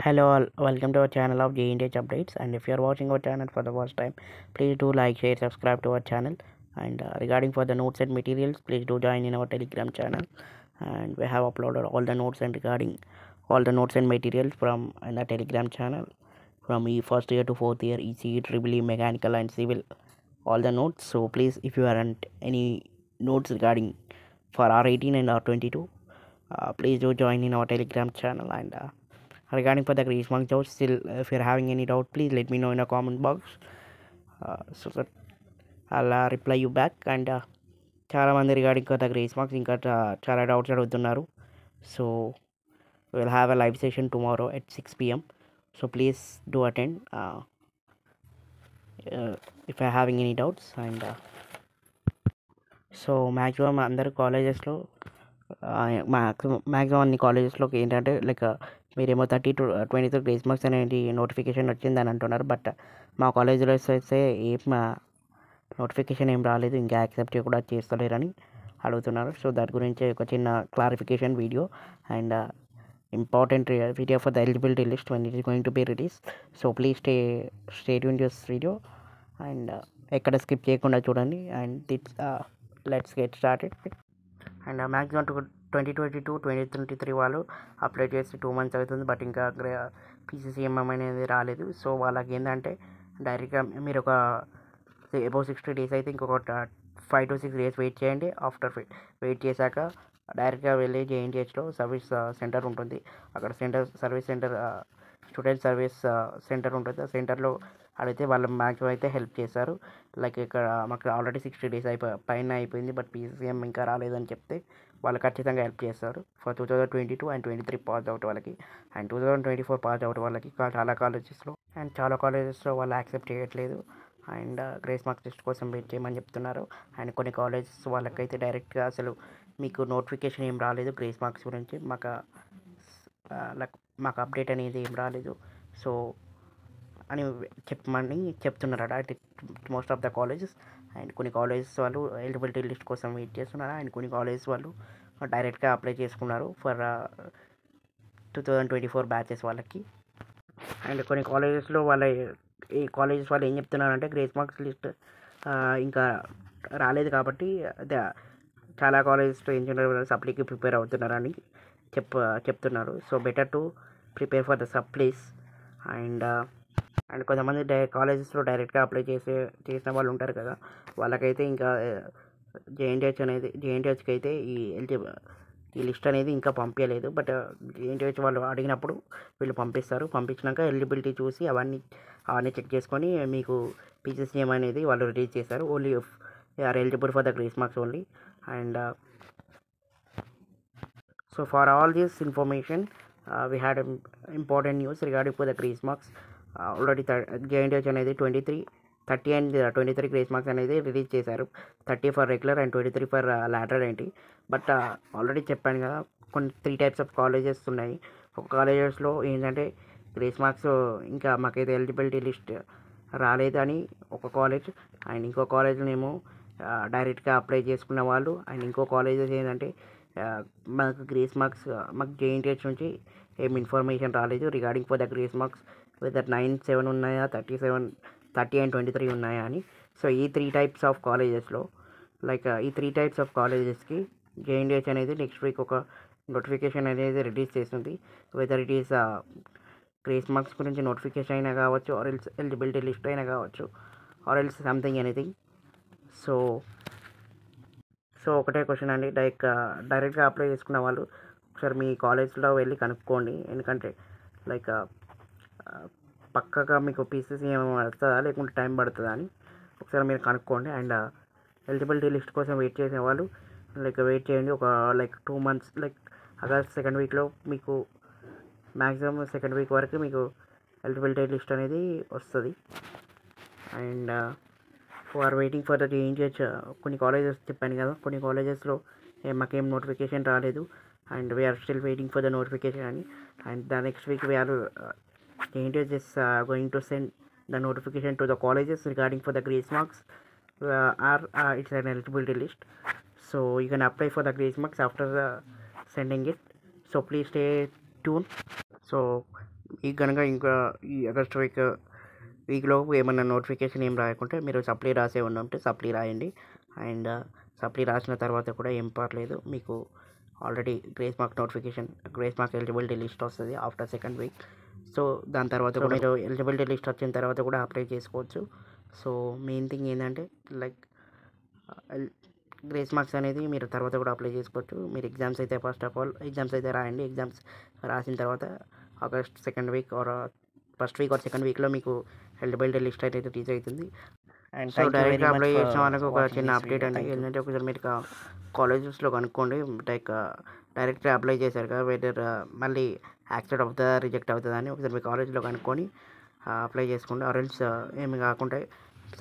Hello all, welcome to our channel of JNDH updates. And if you are watching our channel for the first time, please do like, share, subscribe to our channel. And regarding for the notes and materials, please do join in our Telegram channel. And we have uploaded all the notes and regarding all the notes and materials from in the Telegram channel from first year to fourth year, ECE, Triple E, Mechanical and Civil, all the notes. So please, if you aren't any notes regarding for R18 and R22, please do join in our Telegram channel. And regarding for the grease mark doubt, still if you're having any doubt, please let me know in the comment box, so that I'll reply you back. And చాలా మంది regarding the grace marks ఇంకా చాలా doubts అడుగుతున్నారు. So will have a live session tomorrow at 6 p.m. So please do attend if I having any doubts. And so maximum అందరు కాలేజెస్లో maximum అన్ని కాలేజెస్లోకి ఏంటంటే like మీరేమో 30 to 23 గ్రేస్ మార్క్స్ అనేది notification వచ్చిందని అంటున్నారు. బట్ మా కాలేజీలో అయితే ఏం నోటిఫికేషన్ ఏం రాలేదు, ఇంకా యాక్సెప్ట్ కూడా చేస్తలేరని అడుగుతున్నారు. సో దాని గురించి ఒక చిన్న clarification video and important video for the eligibility list when it is going to be released. So please stay tune this video and ఎక్కడ స్కిప్ చేయకుండా చూడండి. And let's get started. And maximum 2022-2023 వాళ్ళు apply చేసి 2 months అవుతుంది, but ఇంకా PCCMM అనేది రాలేదు. So వాళ్ళకి ఏంటంటే డైరెక్ట్గా మీరు ఒక అబౌవ్ 60 days అయితే ఇంకొక 5 to 6 days వెయిట్ చేయండి. ఆఫ్టర్ వెయిట్ చేశాక డైరెక్ట్గా వెళ్ళి JNTHలో సర్వీస్ సెంటర్ ఉంటుంది. అక్కడ service centre student service centre ఉంటుంది. ఆ సెంటర్లో అడిగితే వాళ్ళు మ్యాక్సిమం అయితే హెల్ప్ చేస్తారు. లైక్ ఇక్కడ మాకు ఆల్రెడీ 60 days పైన అయిపోయింది, బట్ PCCM ఇంకా రాలేదని చెప్తే వాళ్ళు ఖచ్చితంగా హెల్ప్ చేస్తారు. ఫర్ 2022 and 2023 పాస్ అవుట్ వాళ్ళకి అండ్ 2024 పాస్ అవుట్ వాళ్ళకి చాలా కాలేజెస్లో వాళ్ళు యాక్సెప్ట్ చేయట్లేదు. అండ్ గ్రేస్ మార్క్స్ లిస్ట్ కోసం వెయిట్ చేయమని చెప్తున్నారు. అండ్ కొన్ని కాలేజెస్ వాళ్ళకైతే డైరెక్ట్గా అసలు మీకు నోటిఫికేషన్ ఏం రాలేదు గ్రేస్ మార్క్స్ గురించి, మాకు అప్డేట్ అనేది ఏం రాలేదు సో అని చెప్పమని చెప్తున్నారట most of the colleges. And కొన్ని కాలేజెస్ వాళ్ళు ఎలిజిబిలిటీ లిస్ట్ కోసం వెయిట్ చేస్తున్నారు. అండ్ కొన్ని కాలేజెస్ వాళ్ళు డైరెక్ట్గా అప్లై చేసుకున్నారు ఫర్ 2024 బ్యాచెస్ వాళ్ళకి. అండ్ కొన్ని కాలేజెస్లో ఈ కాలేజెస్ వాళ్ళు ఏం చెప్తున్నారంటే గ్రేస్ మార్క్స్ లిస్ట్ ఇంకా రాలేదు కాబట్టి చాలా కాలేజెస్లో ఏం చేస్తున్నారు, సప్లీకి ప్రిపేర్ అవుతున్నారని చెప్తున్నారు. So better to prepare for the supplies. And కొంతమంది కాలేజెస్లో డైరెక్ట్గా అప్లై చేసిన వాళ్ళు ఉంటారు కదా, వాళ్ళకైతే ఇంకా JNTHకి అయితే ఈ లిస్ట్ అనేది ఇంకా పంపించలేదు. బట్ JNTH వాళ్ళు అడిగినప్పుడు వీళ్ళు పంపిస్తారు. పంపించినాక ఎలిజిబిలిటీ చూసి అవన్నీ చెక్ చేసుకొని మీకు PCCM అనేది వాళ్ళు రిలీజ్ చేస్తారు. Only are eligible for the grace marks only. And so for all this information we had important news regarding for the grace marks. Already JNTH అనేది 30 and 23 గ్రేస్ మార్క్స్ అనేది release చేశారు. 30 for regular and 23 for lateral ఏంటి. But already చెప్పాను కదా, కొన్ని 3 types of colleges ఉన్నాయి. ఒక కాలేజెస్లో ఏంటంటే గ్రేస్ మార్క్స్ ఇంకా మాకైతే ఎలిజిబిలిటీ లిస్ట్ రాలేదని ఒక కాలేజ్, అండ్ ఇంకో కాలేజ్నేమో డైరెక్ట్గా అప్లై చేసుకున్న వాళ్ళు. అండ్ ఇంకో కాలేజెస్ ఏంటంటే మాకు గ్రేస్ మార్క్స్ మాకు JNTH నుంచి ఏం ఇన్ఫర్మేషన్ రాలేదు regarding for the grace marks whether 97 ఉన్నాయా, 30 and 23 ఉన్నాయా అని. సో ఈ 3 types ఆఫ్ కాలేజెస్లో ఈ 3 types ఆఫ్ కాలేజెస్కి JNTH అనేది నెక్స్ట్ వీక్ ఒక నోటిఫికేషన్ అనేది రిలీజ్ చేస్తుంది. Whether it is grace marks గురించి నోటిఫికేషన్ అయినా కావచ్చు, ఆర్ ఎల్స్ ఎలిజిబిలిటీ లిస్ట్ అయినా కావచ్చు, or else something anything. So ఒకటే క్వశ్చన్ అండి, డైరెక్ట్గా అప్లై చేసుకున్న వాళ్ళు ఒకసారి మీ కాలేజ్లో వెళ్ళి కనుక్కోండి. ఎందుకంటే పక్కగా మీకు PCCM వస్తుందా లేకుంటే టైం పడుతుందా అని ఒకసారి మీరు కనుక్కోండి. అండ్ ఎలిజిబిలిటీ లిస్ట్ కోసం వెయిట్ చేసే వాళ్ళు వెయిట్ చేయండి ఒక 2 months. ఆగస్ట్ 2nd weekలో మీకు మ్యాక్సిమం 2nd week వరకు మీకు ఎలిజిబిలిటీ లిస్ట్ అనేది వస్తుంది. And for waiting for the JNTH కొన్ని కాలేజెస్ చెప్పాను కదా, కొన్ని కాలేజెస్లో మాకేం నోటిఫికేషన్ రాలేదు and we are still waiting for the notification అని. And the next week we are JNTH is going to send the notification to the colleges regarding for the grace marks, it's an eligibility list. So you can apply for the grace marks after sending it. So please stay tuned. So ఈ కనుక ఇంకా ఈ August వీక్లోపు ఏమన్నా notification ఏం రాయకుంటే మీరు supply రాసే ఉంటే సప్లీ రాయండి. అండ్ సప్లీ రాసిన తర్వాత కూడా ఏం పర్లేదు, మీకు already grace mark eligibility list వస్తుంది ఆఫ్టర్ సెకండ్ వీక్. సో దాని తర్వాత కూడా మీరు ఎలిజిబిలిటీ లిస్ట్ వచ్చిన తర్వాత కూడా అప్లై చేసుకోవచ్చు. సో మెయిన్ థింగ్ ఏంటంటే లైక్ గ్రేస్ మార్క్స్ అనేది మీరు తర్వాత కూడా అప్లై చేసుకోవచ్చు. మీరు ఎగ్జామ్స్ అయితే ఫస్ట్ ఆఫ్ ఆల్ ఎగ్జామ్స్ అయితే రాయండి. ఎగ్జామ్స్ రాసిన తర్వాత August second week or first week or second వీక్లో మీకు ఎలిజిబిలిటీ లిస్ట్ అయితే రిలీజ్ అవుతుంది. అండ్ సో డైరెక్ట్గా అప్లై చేసిన వాళ్ళకి ఒక చిన్న అప్డేట్ అండి ఏంటంటే, ఒకసారి మీరు కాలేజెస్లో కనుక్కోండి. లైక్ డైరెక్ట్గా అప్లై చేశారు కదా, వెదర్ మళ్ళీ యాక్సెప్ట్ అవుతుందా రిజెక్ట్ అవుతుందా అని ఒకసారి మీ కాలేజ్లో కనుక్కొని అప్లై చేసుకోండి. ఆరెల్స్ ఏమి కాకుండా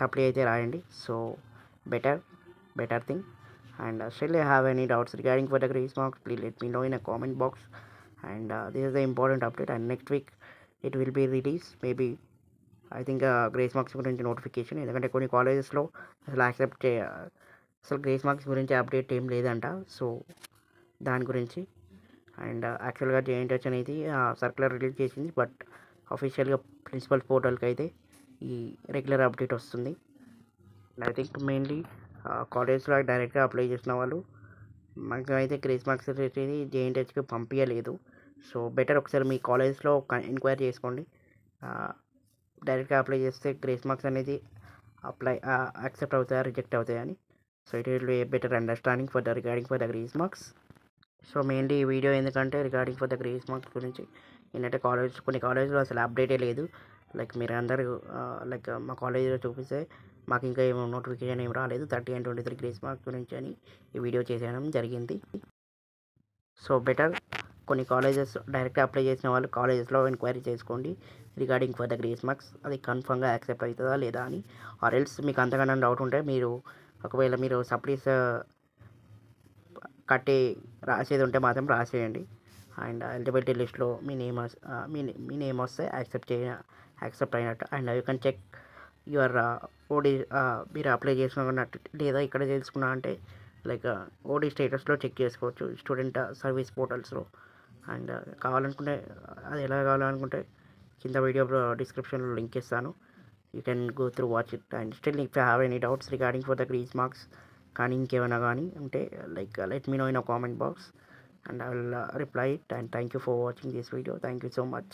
సప్లై అయితే రాయండి. So better thing. And still you have any doubts regarding for the grace marks, please let me know in a comment box. And this is the important update, and next week it will be released maybe. I think grace marks గురించి notification, ఎందుకంటే కొన్ని కాలేజెస్లో అసలు అసలు grace marks గురించి update ఏం లేదంట. So దాని గురించి అండ్ యాక్చువల్గా జేఎన్టీహెచ్ అనేది సర్క్యులర్ రిలీజ్ చేసింది, బట్ అఫీషియల్గా ప్రిన్సిపల్ పోర్టల్కి అయితే ఈ రెగ్యులర్ అప్డేట్ వస్తుంది. ఐ థింక్ మెయిన్లీ కాలేజ్లో డైరెక్ట్గా అప్లై చేసిన వాళ్ళు మాకు అయితే గ్రేస్ మార్క్స్ అనేది జేఎన్టీహెచ్కి పంపించలేదు. సో బెటర్ ఒకసారి మీ కాలేజ్లో ఎంక్వైరీ చేసుకోండి. డైరెక్ట్గా అప్లై చేస్తే గ్రేస్ మార్క్స్ అనేది యాక్సెప్ట్ అవుతాయా రిజెక్ట్ అవుతాయా అని. So it will be A better understanding regarding for the grace marks. So mainly ఈ వీడియో ఎందుకంటే regarding for the grace marks గురించి ఏంటంటే కొన్ని కాలేజ్లో అసలు అప్డేటే లేదు. లైక్ మీరు అందరూ లైక్ మా కాలేజీలో చూపిస్తే మాకు ఇంకా ఏమో నోటిఫికేషన్ ఏం రాలేదు 30 and 23 గ్రేస్ మార్క్స్ గురించి అని ఈ వీడియో చేసేయడం జరిగింది. సో బెటర్ కొన్ని కాలేజెస్ డైరెక్ట్గా అప్లై చేసిన వాళ్ళు కాలేజెస్లో ఎంక్వైరీ చేసుకోండి regarding for the grace marks, అది కన్ఫర్మ్గా యాక్సెప్ట్ అవుతుందా లేదా అని. ఆర్ ఎల్స్ మీకు అంతకన్నా డౌట్ ఉంటే ఒకవేళ మీరు సప్లీస్ కట్టి రాసేది ఉంటే మాత్రం రాసేయండి. అండ్ ఎలిజిబిలిటీ లిస్ట్లో మీ నేమ్ వస్తే యాక్సెప్ట్ అయినట్టు. And you can check your OD మీరు అప్లై చేసుకున్నట్టు లేదా ఇక్కడ తెలుసుకున్నా అంటే లైక్ ఓడి స్టేటస్లో చెక్ చేసుకోవచ్చు స్టూడెంట్ సర్వీస్ పోర్టల్స్లో. అండ్ కావాలనుకుంటే అది ఎలా కావాలనుకుంటే కింద వీడియో డిస్క్రిప్షన్లో లింక్ ఇస్తాను, you can go through watch it. And still if you have any doubts regarding for the grace marks కానీ ఇంకేమైనా కానీ ఉంటే like let me know in a comment box and I will reply it. And thank you for watching this video. Thank you so much.